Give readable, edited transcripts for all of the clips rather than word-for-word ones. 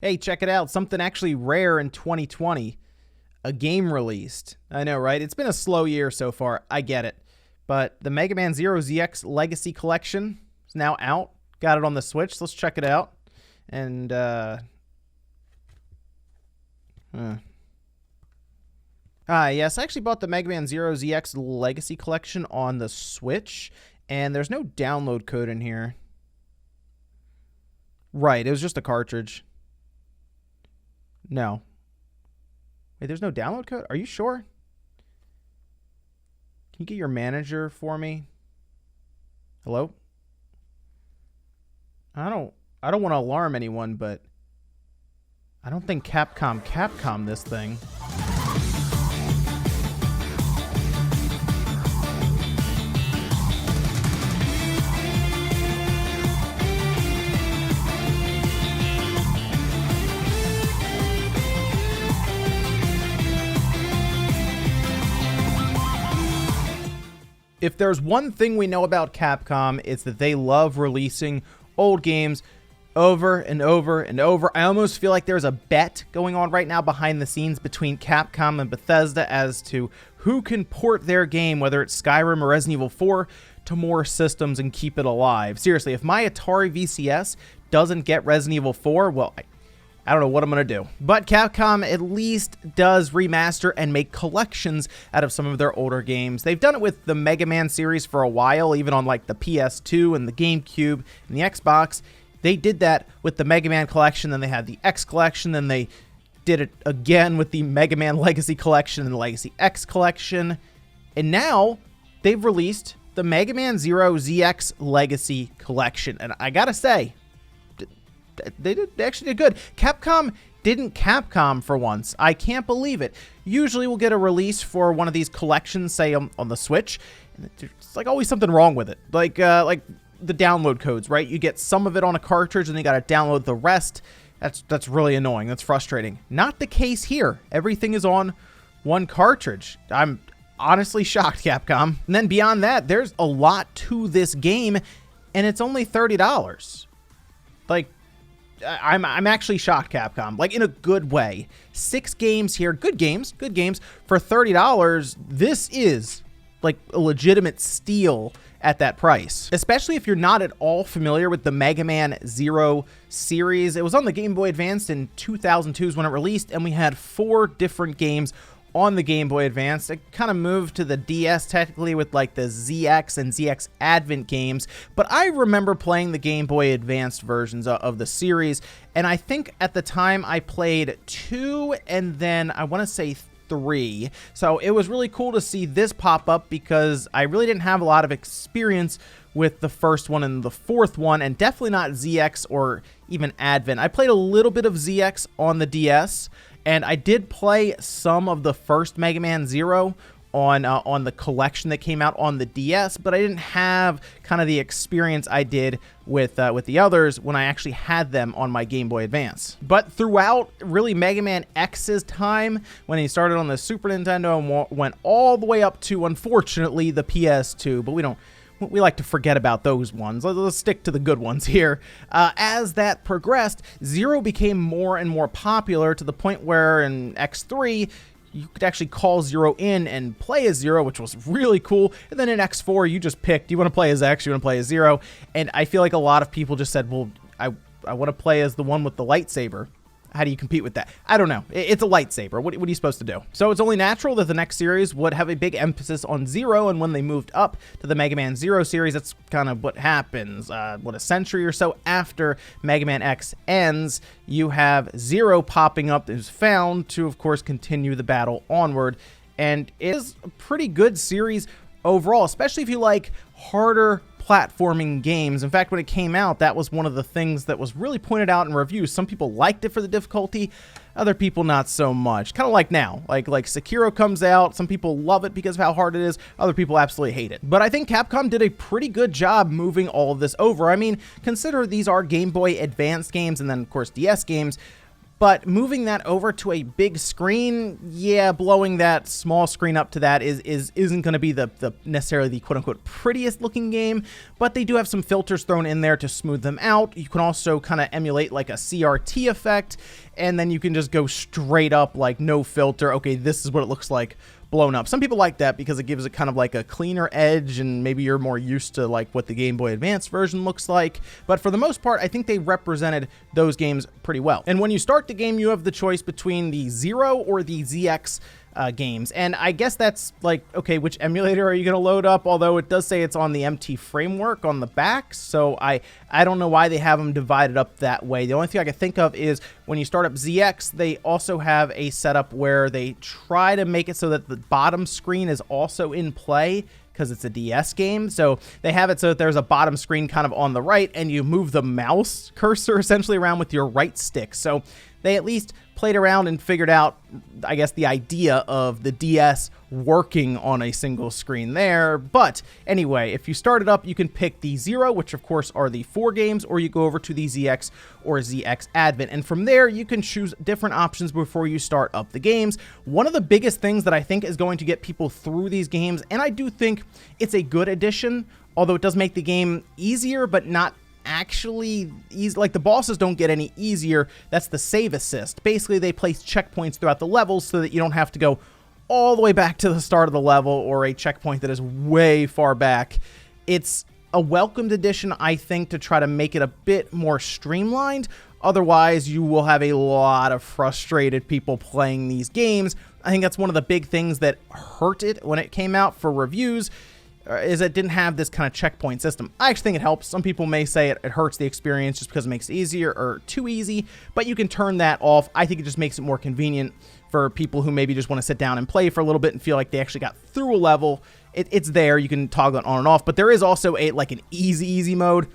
Hey, check it out. Something actually rare in 2020. A game released. I know, right? It's been a slow year so far. I get it. But the Mega Man Zero ZX Legacy Collection is now out. Got it on the Switch. Let's check it out. And, yes, I actually bought the Mega Man Zero ZX Legacy Collection on the Switch. And there's no download code in here. Right, it was just a cartridge. No. Wait, there's no download code? Are you sure? Can you get your manager for me? Hello? I don't want to alarm anyone, but I don't think Capcom this thing. If there's one thing we know about Capcom, it's that they love releasing old games over and over and over. I almost feel like there's a bet going on right now behind the scenes between Capcom and Bethesda as to who can port their game, whether it's Skyrim or Resident Evil 4, to more systems and keep it alive. Seriously, if my Atari VCS doesn't get Resident Evil 4, well, I don't know what I'm going to do. But Capcom at least does remaster and make collections out of some of their older games. They've done it with the Mega Man series for a while, even on like the PS2 and the GameCube and the Xbox. They did that with the Mega Man collection, then they had the X collection, then they did it again with the Mega Man Legacy collection and the Legacy X collection. And now they've released the Mega Man Zero ZX Legacy collection. And I gotta say, they actually did good. Capcom didn't Capcom for once. I can't believe it. Usually we'll get a release for one of these collections, say on the Switch, and there's like always something wrong with it. Like the download codes, right? You get some of it on a cartridge and you got to download the rest. That's really annoying. That's frustrating. Not the case here. Everything is on one cartridge. I'm honestly shocked, Capcom. And then beyond that, there's a lot to this game, and it's only $30. Like, I'm actually shocked, Capcom, like in a good way. 6 games here, good games for $30. This is like a legitimate steal at that price, especially if you're not at all familiar with the Mega Man Zero series. It was on the Game Boy Advance in 2002 is when it released, and we had 4 different games on the Game Boy Advance. It kind of moved to the DS technically with like the ZX and ZX Advent games, but I remember playing the Game Boy Advanced versions of the series, and I think at the time I played 2 and then I want to say 3. So it was really cool to see this pop up because I really didn't have a lot of experience with the first one and the fourth one, and definitely not ZX or even Advent. I played a little bit of ZX on the DS, and I did play some of the first Mega Man Zero on the collection that came out on the DS, but I didn't have kind of the experience I did with the others when I actually had them on my Game Boy Advance. But throughout really Mega Man X's time, when he started on the Super Nintendo and went all the way up to, unfortunately, the PS2, but we like to forget about those ones. Let's stick to the good ones here. As that progressed, Zero became more and more popular to the point where in X3, you could actually call Zero in and play as Zero, which was really cool. And then in X4, you just picked, do you want to play as X, you want to play as Zero? And I feel like a lot of people just said, well, I want to play as the one with the lightsaber. How do you compete with that? I don't know. It's a lightsaber. What are you supposed to do? So it's only natural that the next series would have a big emphasis on Zero, and when they moved up to the Mega Man Zero series, that's kind of what happens. A century or so after Mega Man X ends, you have Zero popping up is found to, of course, continue the battle onward, and it is a pretty good series overall, especially if you like harder platforming games. In fact, when it came out, that was one of the things that was really pointed out in reviews. Some people liked it for the difficulty, other people not so much. Kind of like now, like Sekiro comes out, some people love it because of how hard it is, other people absolutely hate it. But I think Capcom did a pretty good job moving all of this over. I mean, consider these are Game Boy Advance games and then of course DS games. But moving that over to a big screen, yeah, blowing that small screen up to that isn't going to be the necessarily the quote-unquote prettiest looking game, but they do have some filters thrown in there to smooth them out. You can also kind of emulate like a CRT effect, and then you can just go straight up like no filter. Okay, this is what it looks like blown up. Some people like that because it gives it kind of like a cleaner edge, and maybe you're more used to like what the Game Boy Advance version looks like. But for the most part, I think they represented those games pretty well. And when you start the game, you have the choice between the Zero or the ZX games. And I guess that's like, okay, which emulator are you going to load up? Although it does say it's on the MT framework on the back. So I don't know why they have them divided up that way. The only thing I can think of is when you start up ZX, they also have a setup where they try to make it so that the bottom screen is also in play, because it's a DS game. So they have it so that there's a bottom screen kind of on the right, and you move the mouse cursor essentially around with your right stick. So they at least played around and figured out, I guess, the idea of the DS working on a single screen there. But anyway, if you start it up, you can pick the Zero, which of course are the 4 games, or you go over to the ZX or ZX Advent. And from there, you can choose different options before you start up the games. One of the biggest things that I think is going to get people through these games, and I do think it's a good addition, although it does make the game easier, but not actually easy. Like, the bosses don't get any easier. That's the save assist. Basically, they place checkpoints throughout the levels so that you don't have to go all the way back to the start of the level or a checkpoint that is way far back. It's a welcomed addition, I think, to try to make it a bit more streamlined. Otherwise, you will have a lot of frustrated people playing these games. I think that's one of the big things that hurt it when it came out for reviews, is it didn't have this kind of checkpoint system. I actually think it helps. Some people may say it hurts the experience just because it makes it easier or too easy, but you can turn that off. I think it just makes it more convenient for people who maybe just want to sit down and play for a little bit and feel like they actually got through a level. It's there. You can toggle it on and off, but there is also like an easy mode.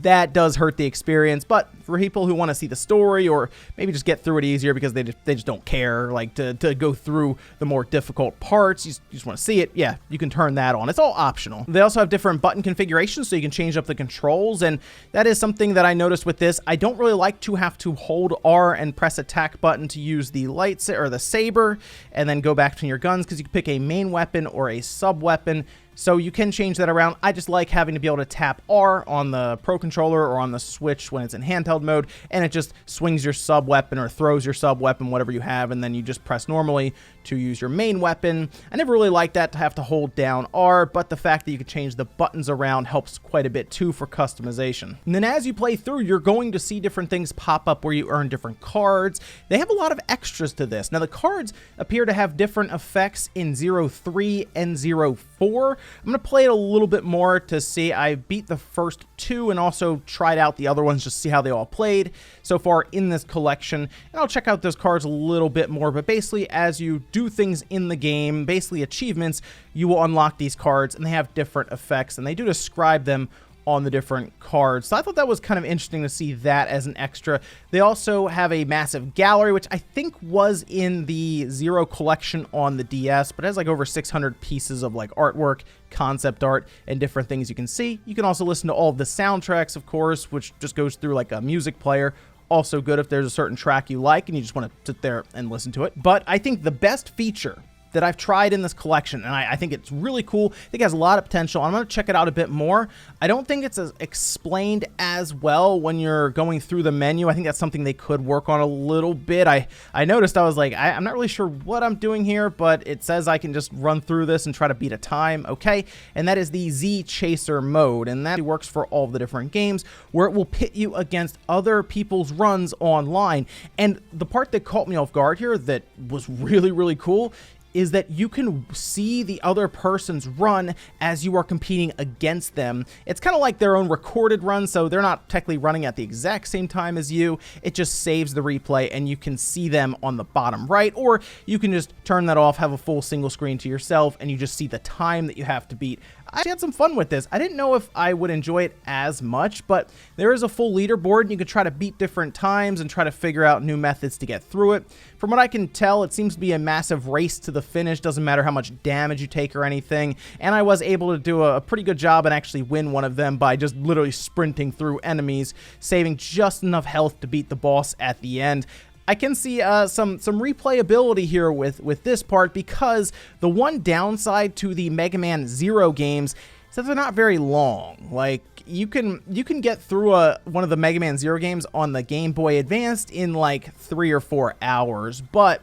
That does hurt the experience, but for people who want to see the story or maybe just get through it easier because they just don't care, like to go through the more difficult parts, you just want to see it, yeah, you can turn that on. It's all optional. They also have different button configurations, so you can change up the controls, and that is something that I noticed with this. I don't really like to have to hold R and press attack button to use the or the saber, and then go back to your guns, because you can pick a main weapon or a sub weapon. So you can change that around. I just like having to be able to tap R on the Pro Controller or on the Switch when it's in handheld mode, and it just swings your sub weapon or throws your sub weapon, whatever you have, and then you just press normally to use your main weapon. I never really liked that, to have to hold down R, but the fact that you can change the buttons around helps quite a bit too for customization. And then as you play through, you're going to see different things pop up where you earn different cards. They have a lot of extras to this. Now, the cards appear to have different effects in 03 and 04. I'm going to play it a little bit more to see. I beat the first 2 and also tried out the other ones just to see how they all played so far in this collection. And I'll check out those cards a little bit more, but basically as you do things in the game, basically achievements, you will unlock these cards, and they have different effects, and they do describe them on the different cards. So I thought that was kind of interesting to see that as an extra. They also have a massive gallery, which I think was in the Zero collection on the DS, but it has like over 600 pieces of like artwork, concept art, and different things you can see. You can also listen to all of the soundtracks, of course, which just goes through like a music player. Also good if there's a certain track you like and you just want to sit there and listen to it. But I think the best feature that I've tried in this collection, and I think it's really cool. I think it has a lot of potential. I'm going to check it out a bit more. I don't think it's as explained as well when you're going through the menu. I think that's something they could work on a little bit. I noticed, I was like, I'm not really sure what I'm doing here, but it says I can just run through this and try to beat a time, okay? And that is the Z Chaser mode, and that works for all of the different games, where it will pit you against other people's runs online. And the part that caught me off guard here that was really, really cool is that you can see the other person's run as you are competing against them. It's kind of like their own recorded run, so they're not technically running at the exact same time as you. It just saves the replay, and you can see them on the bottom right, or you can just turn that off, have a full single screen to yourself, and you just see the time that you have to beat. I had some fun with this. I didn't know if I would enjoy it as much, but there is a full leaderboard, and you can try to beat different times and try to figure out new methods to get through it. From what I can tell, it seems to be a massive race to the finish. Doesn't matter how much damage you take or anything. And I was able to do a pretty good job and actually win one of them by just literally sprinting through enemies, saving just enough health to beat the boss at the end. I can see some replayability here with this part, because the one downside to the Mega Man Zero games is that they're not very long. Like, you can get through one of the Mega Man Zero games on the Game Boy Advanced in like 3 or 4 hours, but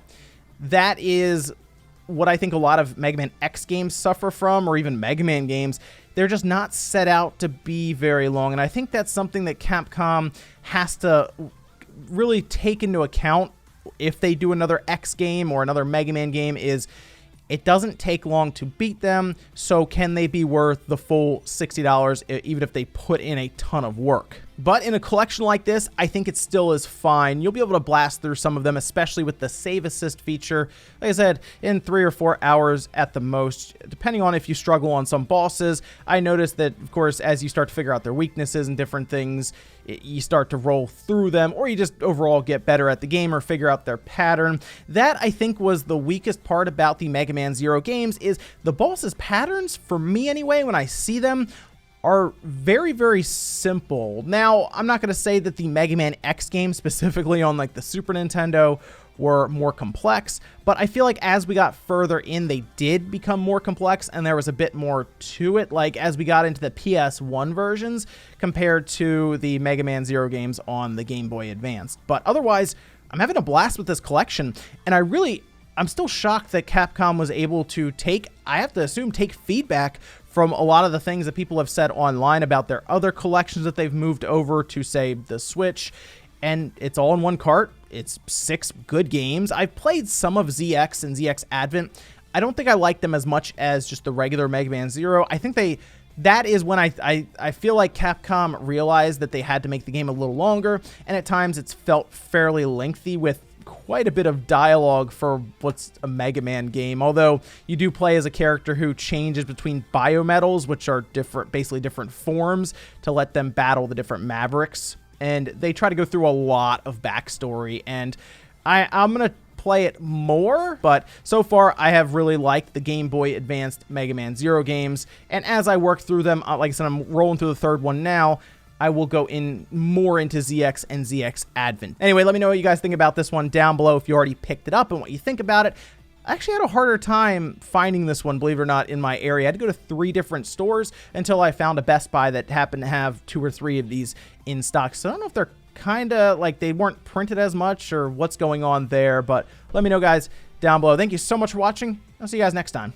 that is what I think a lot of Mega Man X games suffer from, or even Mega Man games. They're just not set out to be very long, and I think that's something that Capcom has to really take into account if they do another X game or another Mega Man game. Is it doesn't take long to beat them, so can they be worth the full $60 even if they put in a ton of work? But in a collection like this, I think it still is fine. You'll be able to blast through some of them, especially with the save assist feature. Like I said, in 3 or 4 hours at the most, depending on if you struggle on some bosses. I noticed that, of course, as you start to figure out their weaknesses and different things, you start to roll through them, or you just overall get better at the game or figure out their pattern. That, I think, was the weakest part about the Mega Man Zero games, is the bosses' patterns, for me anyway, when I see them, are very, very simple. Now, I'm not going to say that the Mega Man X games, specifically on like the Super Nintendo, were more complex, but I feel like as we got further in, they did become more complex, and there was a bit more to it, like as we got into the PS1 versions compared to the Mega Man Zero games on the Game Boy Advance. But otherwise, I'm having a blast with this collection, and I'm still shocked that Capcom was able to take feedback from a lot of the things that people have said online about their other collections that they've moved over to, say, the Switch, and it's all in one cart. It's 6 good games. I've played some of ZX and ZX Advent. I don't think I like them as much as just the regular Mega Man Zero. I think that is when I feel like Capcom realized that they had to make the game a little longer, and at times it's felt fairly lengthy with quite a bit of dialogue for what's a Mega Man game. Although you do play as a character who changes between biometals, which are basically different forms, to let them battle the different Mavericks. And they try to go through a lot of backstory, and I'm going to play it more, but so far I have really liked the Game Boy Advanced Mega Man Zero games, and as I work through them, like I said, I'm rolling through the third one now, I will go more into ZX and ZX Advent. Anyway, let me know what you guys think about this one down below if you already picked it up and what you think about it. I actually had a harder time finding this one, believe it or not, in my area. I had to go to 3 different stores until I found a Best Buy that happened to have 2 or 3 of these in stock. So I don't know if they're kind of like they weren't printed as much or what's going on there, but let me know, guys, down below. Thank you so much for watching. I'll see you guys next time.